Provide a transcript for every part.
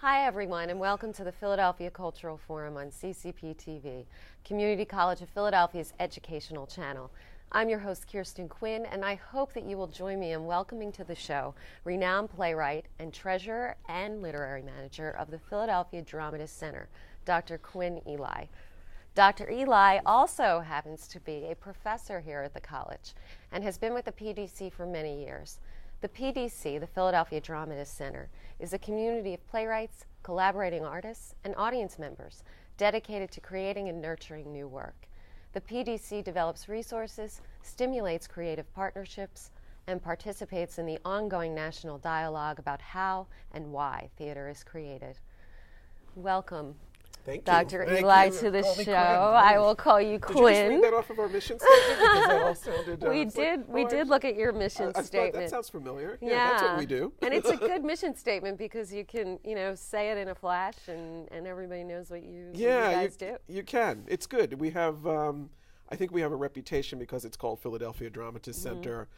Hi everyone, and welcome to the Philadelphia Cultural Forum on CCP TV, Community College of Philadelphia's educational channel. I'm your host, Kirsten Quinn, and I hope that you will join me in welcoming to the show renowned playwright and treasurer and literary manager of the Philadelphia Dramatist Center, Dr. Quinn Eli. Dr. Eli also happens to be a professor here at the college and has been with the PDC for many years. The PDC, the Philadelphia Dramatist Center, is a community of playwrights, collaborating artists, and audience members dedicated to creating and nurturing new work. The PDC develops resources, stimulates creative partnerships, and participates in the ongoing national dialogue about how and why theater is created. Welcome, Dr. Eli, to the show. I will call you Quinn. Did you just read that off of our mission statement? Because that all sounded, we did look at your mission statement. That sounds familiar. Yeah, that's what we do. And it's a good mission statement because you can, say it in a flash and everybody knows what you guys do. You can. It's good. We have, I think we have a reputation because it's called Philadelphia Dramatist Center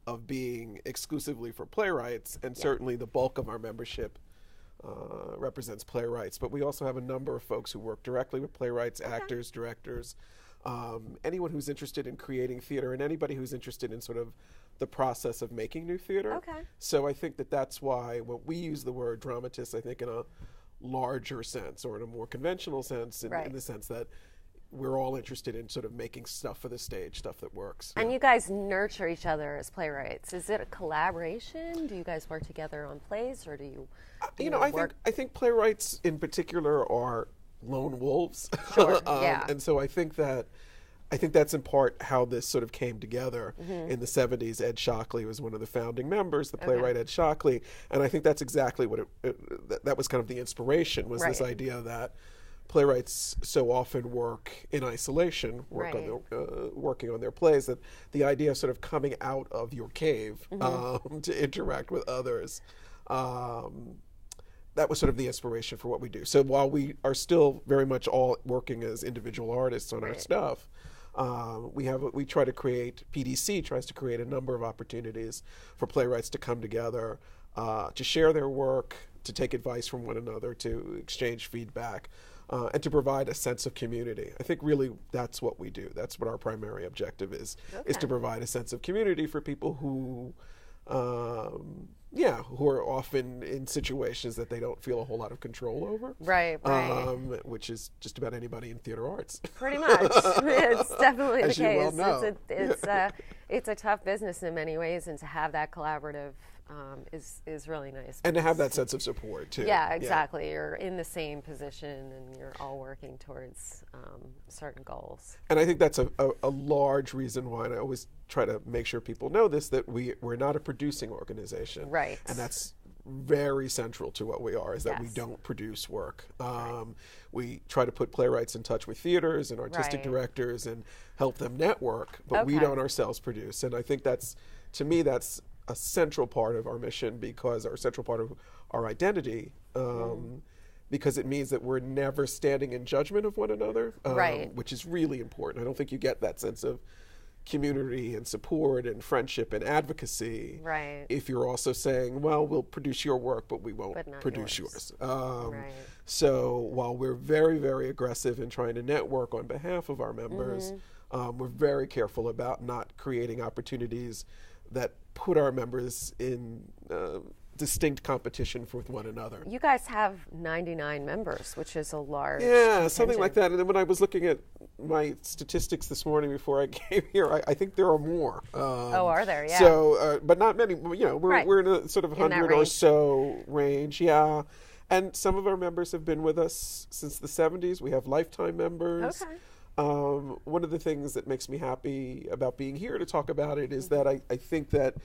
of being exclusively for playwrights, and certainly the bulk of our membership represents playwrights, but we also have a number of folks who work directly with playwrights, actors, directors, anyone who's interested in creating theater, and anybody who's interested in sort of the process of making new theater. Okay. So I think that's why when we use the word dramatist, I think in a larger sense or in a more conventional sense, in the sense that we're all interested in sort of making stuff for the stage, stuff that works. And you guys nurture each other as playwrights. Is it a collaboration? Do you guys work together on plays, or do you? I think playwrights in particular are lone wolves. Sure. And so I think that's in part how this sort of came together in the 70s. Ed Shockley was one of the founding members, the playwright Ed Shockley, and I think that's exactly what that was kind of the inspiration, was this idea that playwrights so often work in isolation, working on their plays, that the idea of sort of coming out of your cave to interact with others, that was sort of the inspiration for what we do. So while we are still very much all working as individual artists on our stuff, PDC tries to create a number of opportunities for playwrights to come together, to share their work, to take advice from one another, to exchange feedback, and to provide a sense of community. I think really that's what we do. That's what our primary objective is to provide a sense of community for people who are often in situations that they don't feel a whole lot of control over. Right. Which is just about anybody in theater arts. Pretty much. It's definitely the case. You well know. It's a tough business in many ways, and to have that collaborative is really nice. And to have that sense of support, too. Yeah, exactly. Yeah. You're in the same position, and you're all working towards certain goals. And I think that's a large reason why, and I always try to make sure people know this, that we're not a producing organization. Right. And that's very central to what we are, is that we don't produce work. We try to put playwrights in touch with theaters and artistic directors and help them network, but we don't ourselves produce. And I think to me, that's a central part of our mission, because our central part of our identity, because it means that we're never standing in judgment of one another, which is really important. I don't think you get that sense of community and support and friendship and advocacy if you're also saying, well, we'll produce your work, but we won't produce yours. So while we're very, very aggressive in trying to network on behalf of our members, we're very careful about not creating opportunities that put our members in distinct competition with one another. You guys have 99 members, which is a large something like that. And then when I was looking at my statistics this morning before I came here, I think there are more. Are there? Yeah. So, but not many. We're in a sort of 100 or so range. Yeah. And some of our members have been with us since the 70s. We have lifetime members. Okay. One of the things that makes me happy about being here to talk about it is that I think that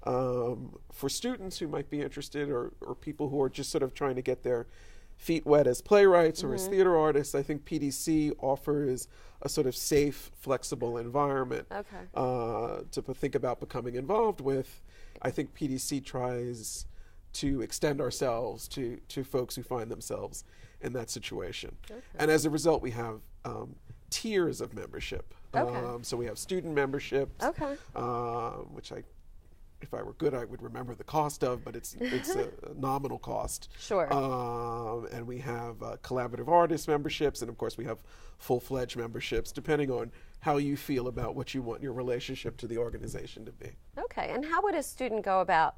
for students who might be interested, or people who are just sort of trying to get their feet wet as playwrights or as theater artists, I think PDC offers a sort of safe, flexible environment to think about becoming involved with. I think PDC tries to extend ourselves to folks who find themselves in that situation. And as a result, we have tiers of membership. So we have student memberships, which I if I were good, I would remember the cost of, but it's a nominal cost. Sure. And we have collaborative artist memberships, and of course we have full-fledged memberships, depending on how you feel about what you want your relationship to the organization to be. Okay, and how would a student go about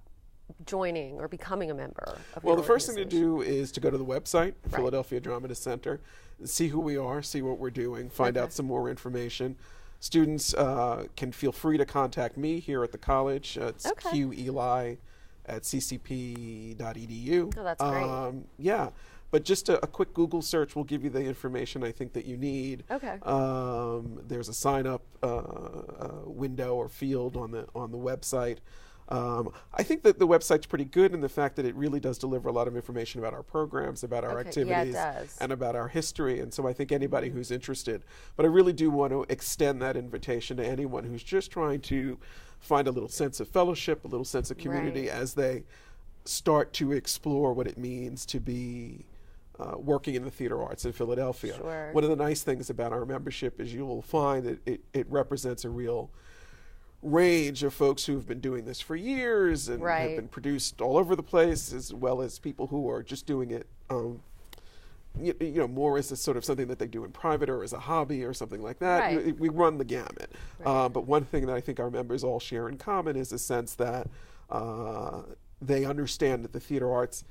joining or becoming a member of Well, your the first thing to organization? do is to go to the website, Philadelphia Dramatists Center, see who we are, see what we're doing, find out some more information. Students can feel free to contact me here at the college. It's qeli@ccp.edu. Oh, that's great. Yeah, but just a quick Google search will give you the information I think that you need. Okay. There's a sign-up window or field on the website. I think that the website's pretty good in the fact that it really does deliver a lot of information about our programs, about our activities, yeah, it does. and about our history. And so I think anybody who's interested, but I really do want to extend that invitation to anyone who's just trying to find a little sense of fellowship, a little sense of community as they start to explore what it means to be working in the theater arts in Philadelphia. Sure. One of the nice things about our membership is you will find that it represents a real range of folks who've been doing this for years and have been produced all over the place, as well as people who are just doing it more as a sort of something that they do in private or as a hobby or something like that. We run the gamut. But one thing that I think our members all share in common is a sense that they understand that the theater arts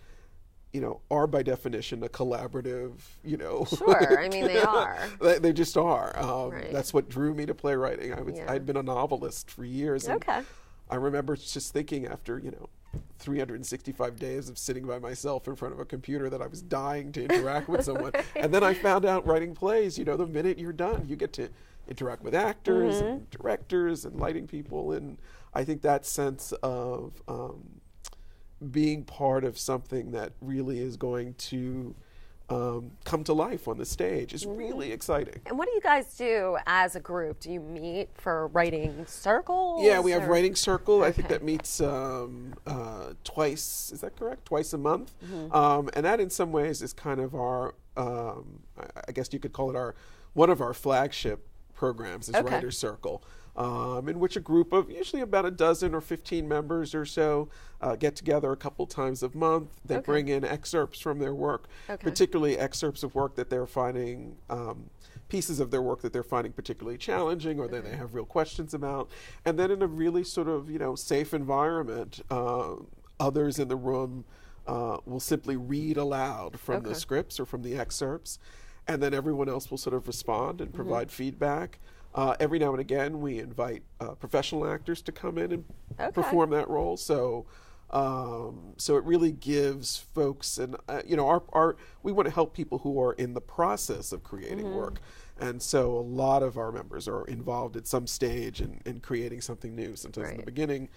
are by definition a collaborative, Sure, I mean, they are. They just are. That's what drew me to playwriting. I'd been a novelist for years. And I remember just thinking after, 365 days of sitting by myself in front of a computer that I was dying to interact with someone. And then I found out writing plays, the minute you're done, you get to interact with actors and directors and lighting people. And I think that sense of being part of something that really is going to come to life on the stage is really exciting. And what do you guys do as a group? Do you meet for writing circles? Yeah, we have writing circle. I think that meets twice, is that correct? Twice a month. And that in some ways is kind of our, I guess you could call it one of our flagship programs is Writer's Circle. In which a group of usually about a dozen or 15 members or so get together a couple times a month. They bring in excerpts from their work, particularly excerpts of work that they're finding, pieces of their work that they're finding particularly challenging or that they have real questions about. And then in a really sort of, safe environment, others in the room will simply read aloud from the scripts or from the excerpts. And then everyone else will sort of respond and provide feedback. Every now and again, we invite professional actors to come in and perform that role. So it really gives folks, and we want to help people who are in the process of creating work. And so a lot of our members are involved at some stage in creating something new. Sometimes in the beginning,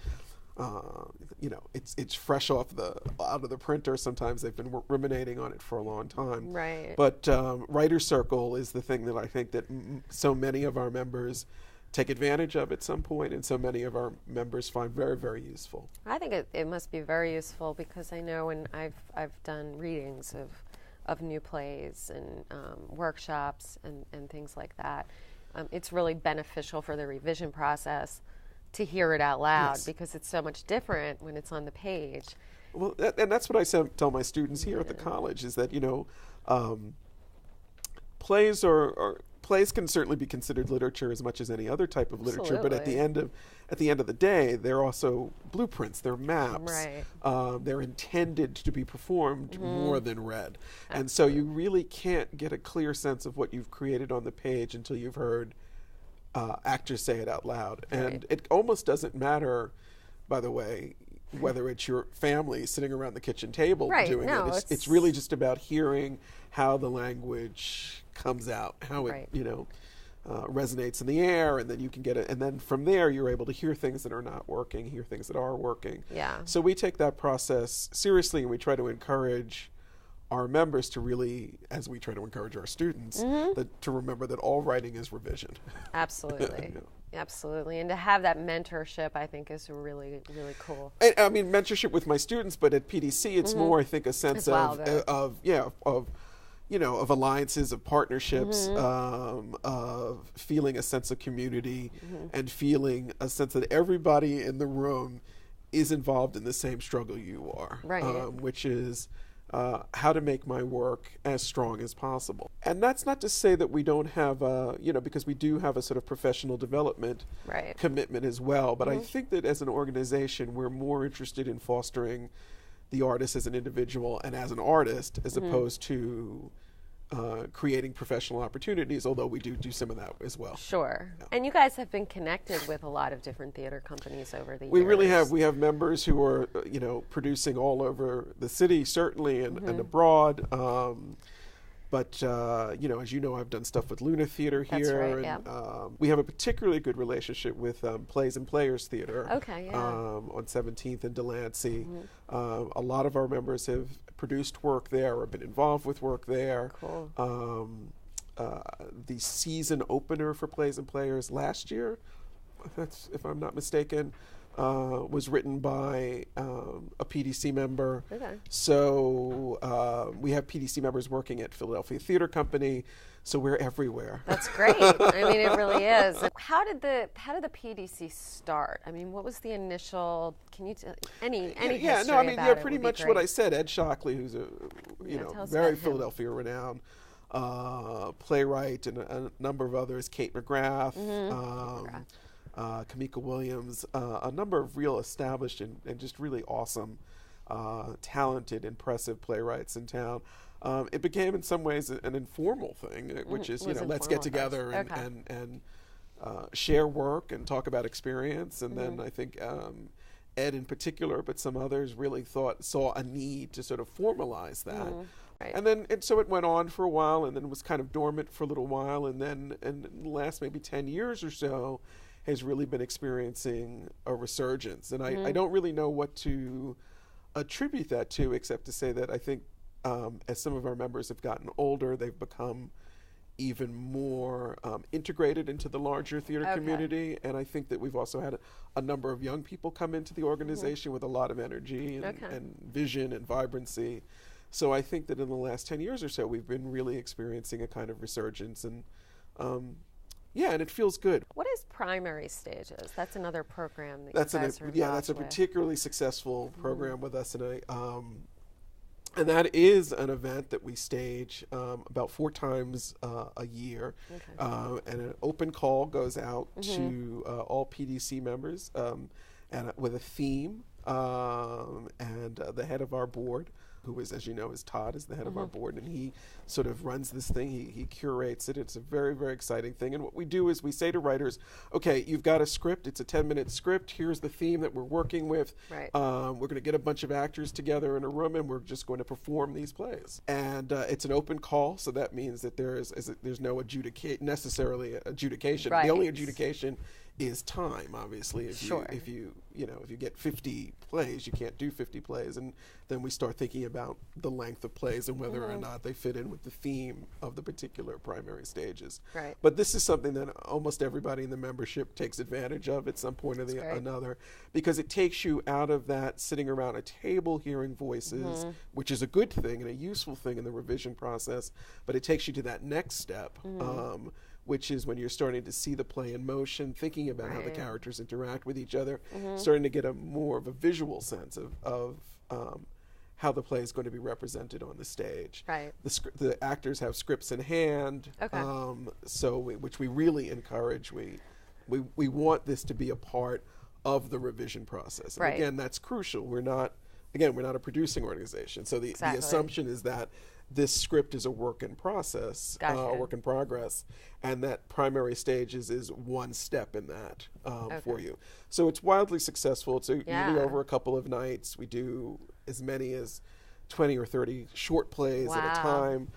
it's fresh out of the printer. Sometimes they've been ruminating on it for a long time. Right. But Writer's Circle is the thing that I think that so many of our members take advantage of at some point, and so many of our members find very, very useful. I think it must be very useful because I know when I've done readings of new plays and workshops and things like that, it's really beneficial for the revision process to hear it out loud because it's so much different when it's on the page. Well, and that's what I tell my students here at the college is that plays can certainly be considered literature as much as any other type of literature. But at the end of the day, they're also blueprints. They're maps. They're intended to be performed more than read. And so you really can't get a clear sense of what you've created on the page until you've heard actors say it out loud. And it almost doesn't matter, by the way, whether it's your family sitting around the kitchen table doing it. It's really just about hearing how the language comes out, how it resonates in the air, and then you can get it. And then from there, you're able to hear things that are not working, hear things that are working. So we take that process seriously, and we try to encourage our members to really, as we try to encourage our students, to remember that all writing is revision. Absolutely. Absolutely. And to have that mentorship, I think, is really, really cool. I mean, mentorship with my students, but at PDC, it's more, I think, a sense of alliances, of partnerships, of feeling a sense of community and feeling a sense that everybody in the room is involved in the same struggle you are, right. Which is how to make my work as strong as possible. And that's not to say that we don't have because we do have a sort of professional development commitment as well. But I think that as an organization, we're more interested in fostering the artist as an individual and as an artist, as opposed to creating professional opportunities, although we do some of that as well. Sure. Yeah. And you guys have been connected with a lot of different theater companies over the years. We really have. We have members who are, producing all over the city, certainly, and abroad. But as you know, I've done stuff with Luna Theater here. That's right, and, yeah. We have a particularly good relationship with Plays and Players Theater. Okay, yeah. On 17th and Delancey. A lot of our members have produced work there or been involved with work there. Cool. The season opener for Plays and Players last year, if I'm not mistaken, was written by a PDC member. Okay. So we have PDC members working at Philadelphia Theater Company, so we're everywhere. That's great. I mean, it really is. How did the PDC start? I mean, what was the initial? Can you tell any history about it? Pretty much what I said. Ed Shockley, who's a very Philadelphia renowned playwright, and a number of others, Kate McGrath. Kamika Williams, a number of real established and just really awesome, talented, impressive playwrights in town. It became in some ways an informal thing, which is, let's get together and share work and talk about experience. And then I think Ed in particular, but some others really saw a need to sort of formalize that. Right. And so it went on for a while, and then was kind of dormant for a little while, and then in the last maybe 10 years or so, has really been experiencing a resurgence. And I don't really know what to attribute that to, except to say that I think as some of our members have gotten older, they've become even more integrated into the larger theater community. And I think that we've also had a number of young people come into the organization with a lot of energy and vision and vibrancy. So I think that in the last 10 years or so, we've been really experiencing a kind of resurgence. And and it feels good. What is Primary Stages? That's another program that you guys are involved that's a with. particularly successful program with us, and that is an event that we stage about 4 times a year, and an open call goes out to all PDC members, and with a theme, and the head of our board, who is, as you know, is Todd, is the head of our board, and he sort of runs this thing. He curates it. It's a very, very exciting thing. And what we do is we say to writers, okay, you've got a script. It's a 10-minute script. Here's the theme that we're working with. Right. We're going to get a bunch of actors together in a room, and we're just going to perform these plays. And it's an open call, so that means that there's no necessarily adjudication. Right. The only adjudication is time, obviously. If you get 50 plays, you can't do 50 plays, and then we start thinking about the length of plays and whether or not they fit in with the theme of the particular primary stages. Right. But this is something that almost everybody in the membership takes advantage of at some point or another, because it takes you out of that sitting around a table hearing voices, which is a good thing and a useful thing in the revision process, but it takes you to that next step, which is when you're starting to see the play in motion, thinking about how the characters interact with each other, starting to get more of a visual sense of how the play is going to be represented on the stage. Right. The actors have scripts in hand, which we really encourage. We want this to be a part of the revision process. And again, that's crucial. We're not a producing organization, so the assumption is that this script is a work in process, a work in progress, and that primary stages is one step in that for you. So it's wildly successful. It's usually over a couple of nights. We do as many as 20 or 30 short plays at a time,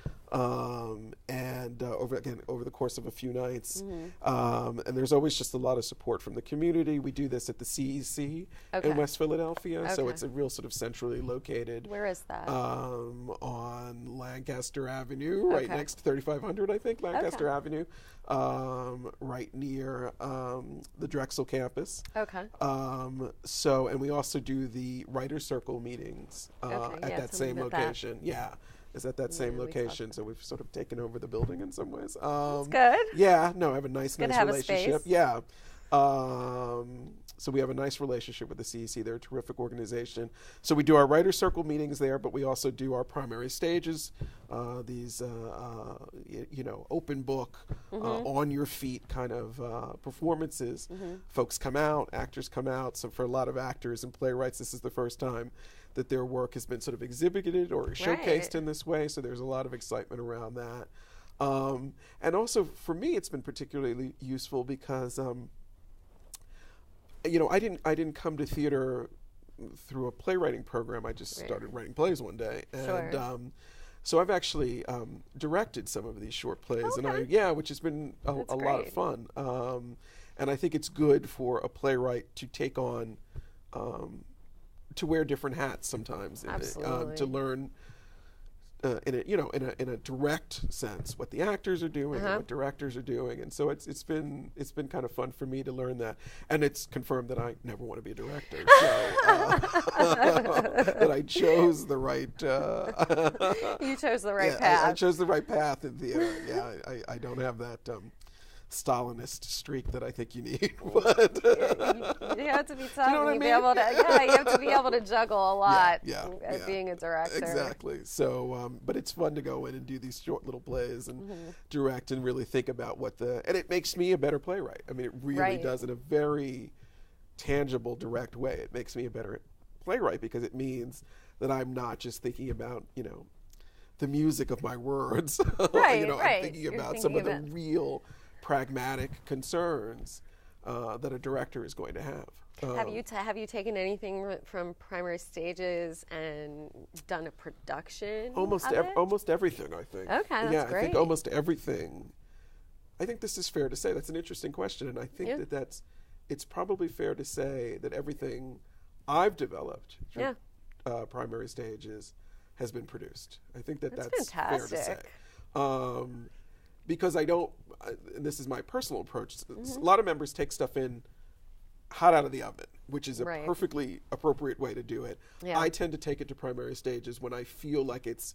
and over the course of a few nights. And there's always just a lot of support from the community. We do this at the CEC in West Philadelphia, so it's a real sort of centrally located. Where is that? On Lancaster Avenue, right next to 3500, I think, Lancaster Avenue, right near the Drexel campus. And we also do the Writer's Circle meetings at that same location. Is at that same location, so we've sort of taken over the building in some ways. That's good. Yeah, no, I have a nice relationship. So we have a nice relationship with the CEC. They're a terrific organization. So we do our writer circle meetings there, but we also do our primary stages, these open book, on your feet kind of performances. Folks come out, actors come out. So for a lot of actors and playwrights, this is the first time that their work has been sort of exhibited or showcased in this way. So there's a lot of excitement around that. And also for me, it's been particularly useful because I didn't come to theater through a playwriting program. I just started writing plays one day, and so I've actually directed some of these short plays, and which has been a lot of fun. And I think it's good for a playwright to take on, to wear different hats sometimes, to learn. In a direct sense, what the actors are doing, and what directors are doing, and so it's been kind of fun for me to learn that, and it's confirmed that I never want to be a director, so that I chose the right. You chose the right path. I chose the right path in theater. Yeah, I don't have that Stalinist streak that I think you need, but you have to be tough. You have to be able to juggle a lot. Being a director. Exactly. So, but it's fun to go in and do these short little plays and direct and really think about and it makes me a better playwright. I mean, it really does in a very tangible, direct way. It makes me a better playwright because it means that I'm not just thinking about, the music of my words. I'm thinking about some of the real pragmatic concerns that a director is going to have. Have you taken anything from primary stages and done a production? Almost everything, I think. Okay, that's great. I think almost everything. I think this is fair to say. That's an interesting question, and I think it's probably fair to say that everything I've developed through primary stages has been produced. I think that's fair to say. Because I don't, and this is my personal approach, a lot of members take stuff in hot out of the oven, which is a perfectly appropriate way to do it. I tend to take it to primary stages when I feel like it's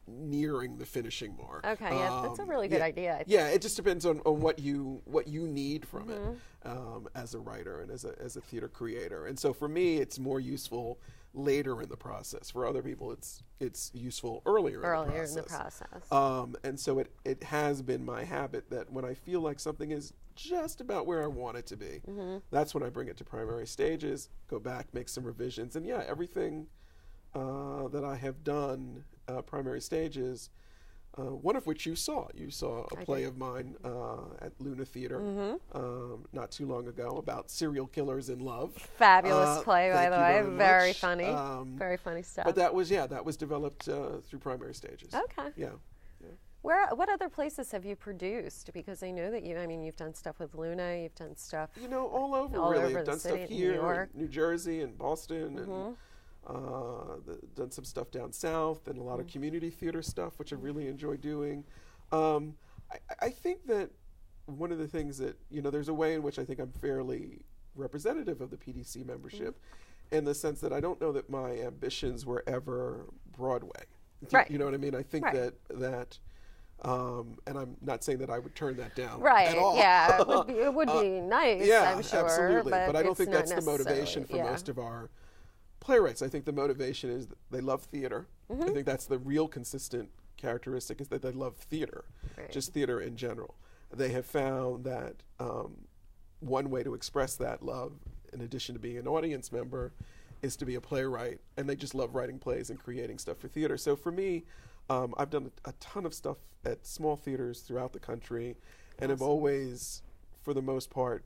nearing the finishing mark. Okay, that's a really good idea. I think. Yeah, it just depends on what you need from it as a writer and as a theater creator. And so for me, it's more useful later in the process. For other people, it's useful earlier in the process. And so it has been my habit that when I feel like something is just about where I want it to be, that's when I bring it to primary stages, go back, make some revisions, and everything that I have done primary stages, one of which you saw. You saw a play of mine at Luna Theater not too long ago about serial killers in love. Fabulous play, by the way. Very funny. Very funny stuff. But that was developed through primary stages. Okay. Yeah. What other places have you produced? Because I know that you've done stuff with Luna. You've done stuff. All over really. I've done stuff here, in New Jersey and Boston, and done some stuff down south and a lot of community theater stuff, which I really enjoy doing. I think that one of the things that, there's a way in which I think I'm fairly representative of the PDC membership in the sense that I don't know that my ambitions were ever Broadway. Right. You know what I mean? I think that and I'm not saying that I would turn that down at all. Yeah, it would be nice, I'm sure. Absolutely. But I don't think that's the motivation for most of our playwrights. I think the motivation is that they love theater. I think that's the real consistent characteristic, is that they love theater, just theater in general. They have found that one way to express that love, in addition to being an audience member, is to be a playwright, and they just love writing plays and creating stuff for theater. So for me, I've done a ton of stuff at small theaters throughout the country, and have always, for the most part,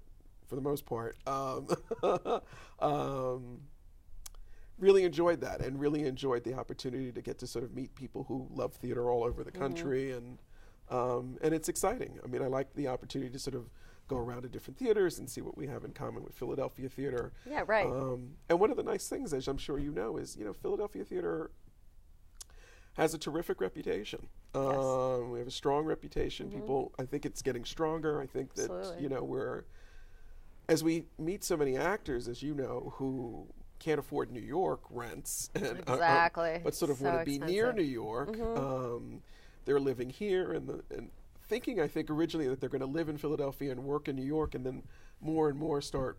really enjoyed that, and really enjoyed the opportunity to get to sort of meet people who love theater all over the country, and it's exciting. I mean, I like the opportunity to sort of go around to different theaters and see what we have in common with Philadelphia theater. Yeah, right. And one of the nice things, as I'm sure you know, is Philadelphia theater has a terrific reputation. We have a strong reputation. People, I think it's getting stronger. I think that as we meet so many actors, as you know, who can't afford New York rents, and but sort of want to be near New York. They're living here, and thinking, I think, originally that they're going to live in Philadelphia and work in New York, and then more and more start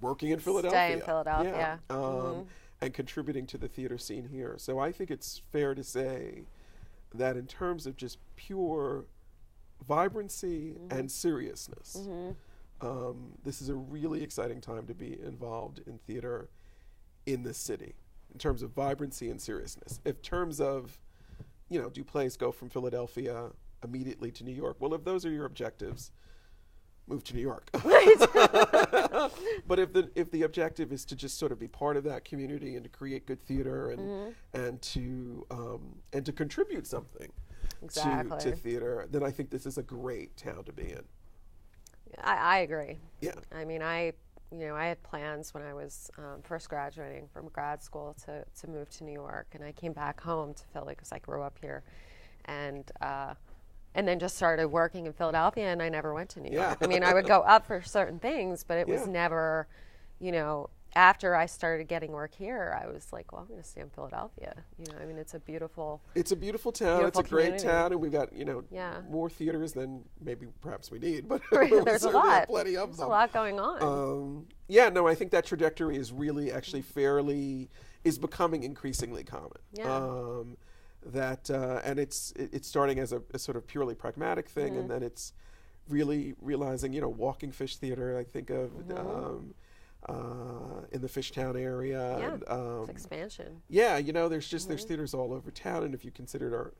working in Philadelphia. Stay in Philadelphia. Yeah. And contributing to the theater scene here. So I think it's fair to say that in terms of just pure vibrancy and seriousness, this is a really exciting time to be involved in theater in this city, in terms of vibrancy and seriousness. In terms of, do plays go from Philadelphia immediately to New York? Well, if those are your objectives, move to New York. But if the objective is to just sort of be part of that community and to create good theater and to contribute something to theater, then I think this is a great town to be in. I agree. Yeah. I mean, I had plans when I was first graduating from grad school to move to New York, and I came back home to Philly because I grew up here, and then just started working in Philadelphia, and I never went to New York. I mean, I would go up for certain things, but it was never, after I started getting work here, I was like, well, I'm going to stay in Philadelphia. I mean, it's a beautiful town. It's a great town, and we've got, more theaters than perhaps we need, but there's a lot. Plenty of them. There's a lot going on. I think that trajectory is really actually is becoming increasingly common. Yeah. And it's starting as a sort of purely pragmatic thing, and then it's really realizing, Walking Fish Theater, I think of in the Fishtown area. Yeah, and, it's expansion. Yeah, there's theaters all over town, and if you considered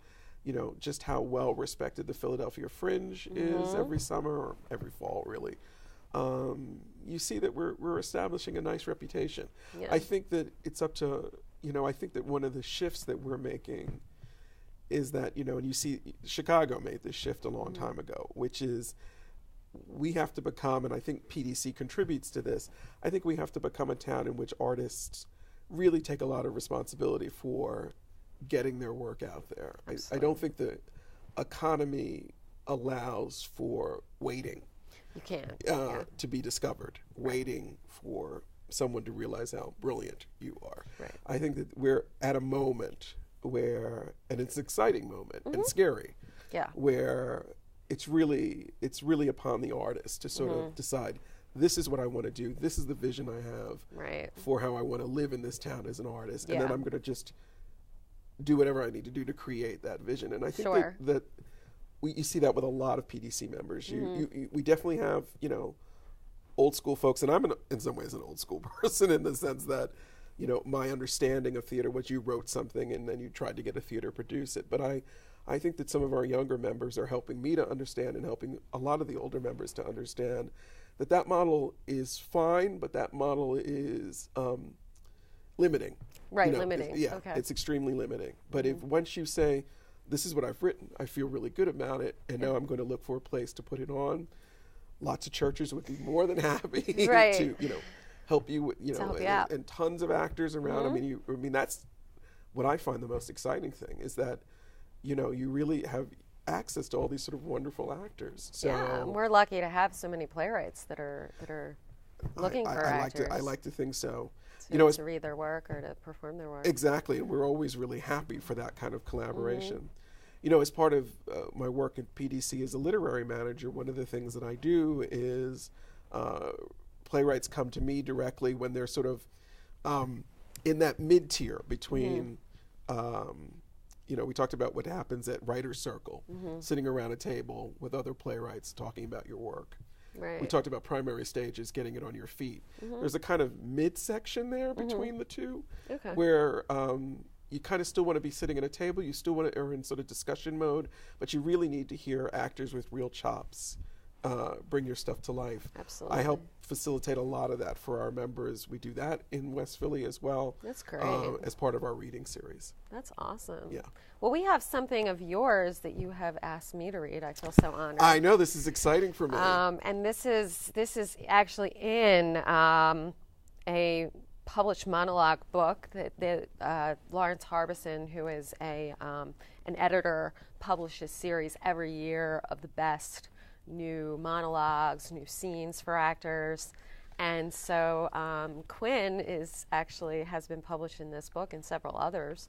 just how well respected the Philadelphia Fringe is every summer or every fall, really, you see that we're establishing a nice reputation. Yeah. I think that it's up to, I think that one of the shifts that we're making is that, and you see Chicago made this shift a long time ago, which is we have to become, and I think PDC contributes to this, I think we have to become a town in which artists really take a lot of responsibility for getting their work out there. I don't think the economy allows for waiting. You can't. To be discovered, waiting for someone to realize how brilliant you are. Right. I think that we're at a moment where, and it's an exciting moment and scary, where it's really upon the artist to sort of decide, this is what I want to do, this is the vision I have for how I want to live in this town as an artist, and then I'm going to just do whatever I need to do to create that vision. And I think that you see that with a lot of PDC members. We definitely have, old school folks, and I'm in some ways an old school person in the sense that, my understanding of theater was you wrote something and then you tried to get a theater produce it. But I think that some of our younger members are helping me to understand and helping a lot of the older members to understand that model is fine, but that model is limiting. Right, limiting. It's extremely limiting. But if once you say, this is what I've written, I feel really good about it, and now I'm going to look for a place to put it on, lots of churches would be more than happy to, help you, and tons of actors around. I mean, that's what I find the most exciting thing is that, you really have access to all these sort of wonderful actors. So we're lucky to have so many playwrights that are looking for actors. I like to think so. To read their work or to perform their work. Exactly, and we're always really happy for that kind of collaboration. As part of my work at PDC as a literary manager, one of the things that I do is playwrights come to me directly when they're sort of in that mid-tier between, we talked about what happens at Writer's Circle, sitting around a table with other playwrights talking about your work. Right. We talked about primary stages, getting it on your feet. There's a kind of midsection there between the two, where you kind of still want to be sitting at a table, you still want to are in sort of discussion mode, but you really need to hear actors with real chops bring your stuff to life. Absolutely. I help facilitate a lot of that for our members. We do that in West Philly as well. That's great. As part of our reading series. That's awesome. Yeah. Well, we have something of yours that you have asked me to read. I feel so honored. I know, this is exciting for me. And this is actually in a published monologue book that Lawrence Harbison, who is an editor, publishes series every year of the best new monologues, new scenes for actors. And so Quinn has been published in this book and several others.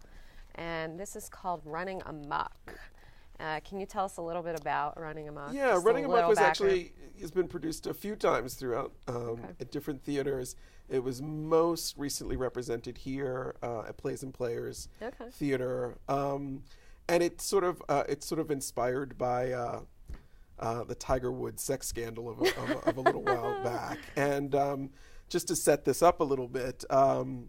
And this is called Running Amok. Can you tell us a little bit about Running Amok? Yeah, Running Amok has been produced a few times throughout at different theaters. It was most recently represented here at Plays and Players Theater, and it's sort of inspired by the Tiger Woods sex scandal of a little while back. And just to set this up a little bit, the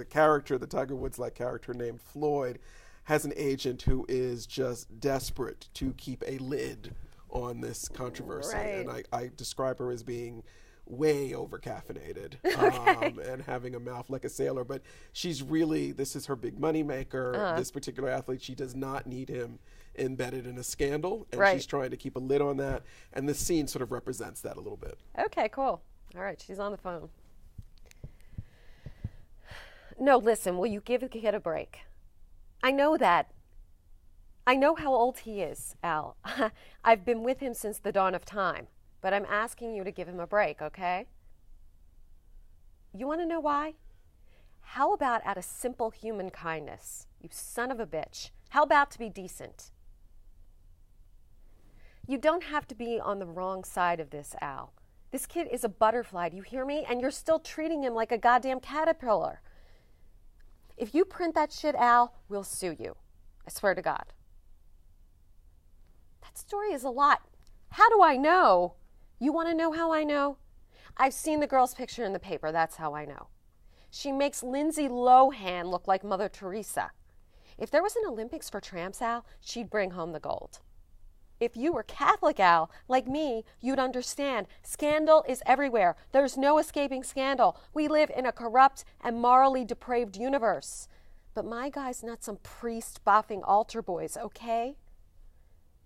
character, the Tiger Woods-like character named Floyd, has an agent who is just desperate to keep a lid on this controversy. Right. And I describe her as being way over-caffeinated and having a mouth like a sailor. But she's really, this is her big money maker. This particular athlete, she does not need him embedded in a scandal. And she's trying to keep a lid on that. And this scene sort of represents that a little bit. Okay, cool. All right, she's on the phone. No, listen, will you give the kid a break? I know that. I know how old he is, Al. I've been with him since the dawn of time, but I'm asking you to give him a break, okay? You want to know why? How about out of simple human kindness, you son of a bitch? How about to be decent? You don't have to be on the wrong side of this, Al. This kid is a butterfly, do you hear me? And you're still treating him like a goddamn caterpillar. If you print that shit, Al, we'll sue you. I swear to God. That story is a lot. How do I know? You want to know how I know? I've seen the girl's picture in the paper. That's how I know. She makes Lindsay Lohan look like Mother Teresa. If there was an Olympics for tramps, Al, she'd bring home the gold. If you were Catholic, Al, like me, you'd understand. Scandal is everywhere. There's no escaping scandal. We live in a corrupt and morally depraved universe. But my guy's not some priest boffing altar boys, okay?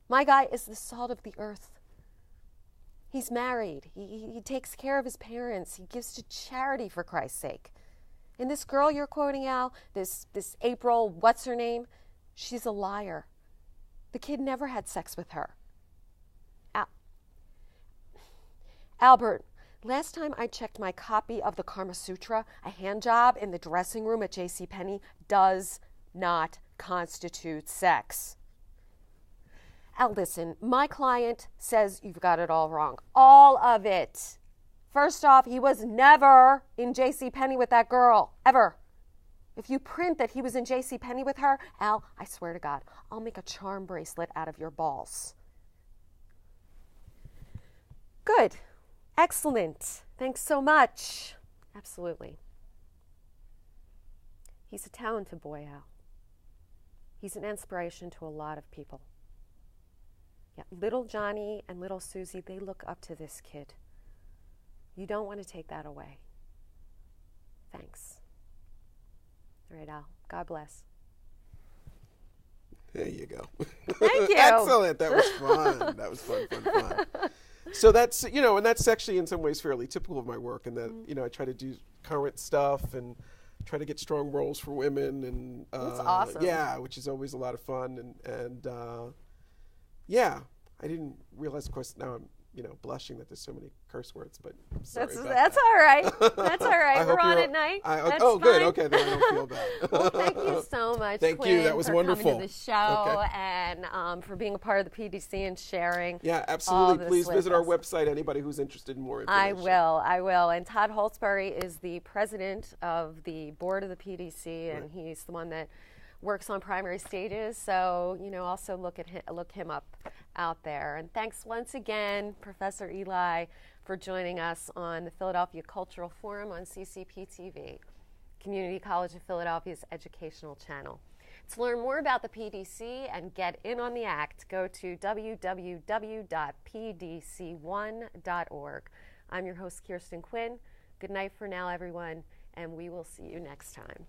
My guy is the salt of the earth. He's married. He takes care of his parents. He gives to charity, for Christ's sake. And this girl you're quoting, Al, this April, what's her name? She's a liar. The kid never had sex with her. Albert, last time I checked my copy of the Kama Sutra, a hand job in the dressing room at JCPenney does not constitute sex. Al, listen, my client says you've got it all wrong. All of it. First off, he was never in JCPenney with that girl, ever. If you print that he was in JCPenney with her, Al, I swear to God, I'll make a charm bracelet out of your balls. Good. Excellent. Thanks so much. Absolutely. He's a talented boy, Al. He's an inspiration to a lot of people. Yeah, little Johnny and little Susie, they look up to this kid. You don't want to take that away. Thanks. All right, Al. God bless. There you go. Thank you. Excellent. That was fun. That was fun. So that's, and that's actually in some ways fairly typical of my work, in that, I try to do current stuff and try to get strong roles for women. And that's awesome. Yeah, which is always a lot of fun. And yeah, I didn't realize, of course, now I'm, blushing that there's so many curse words, but that's all right. That's all right. We're on at night. Good. Okay, then I don't feel bad. Well, thank you so much, Thank Quinn, you. That was for wonderful. coming to the show and for being a part of the PDC and sharing. Yeah, absolutely. Please visit our website, anybody who's interested in more information. I will. And Todd Holtzberry is the president of the board of the PDC, and he's the one that works on primary stages, so also look him up out there. And thanks once again, Professor Eli, for joining us on the Philadelphia Cultural Forum on CCP TV, Community College of Philadelphia's educational channel. To learn more about the PDC and get in on the act, go to www.pdc1.org. I'm your host, Kirsten Quinn. Good night for now, everyone, and we will see you next time.